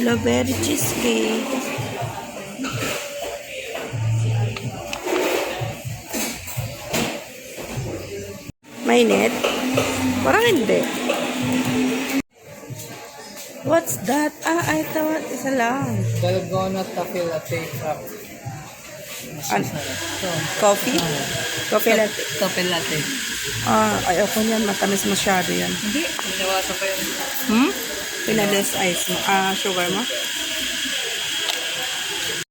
Blueberry cheesecake. Mainit? Parang hindi. What's that? I thought isa lang. Dalgona taffy latte frap. Coffee? Coffee latte. Taffy latte. Ayoko niyan. Matamis masyado yan. Hindi. Pinawasan pa yun. Pinalis ice mo. Sugar mo?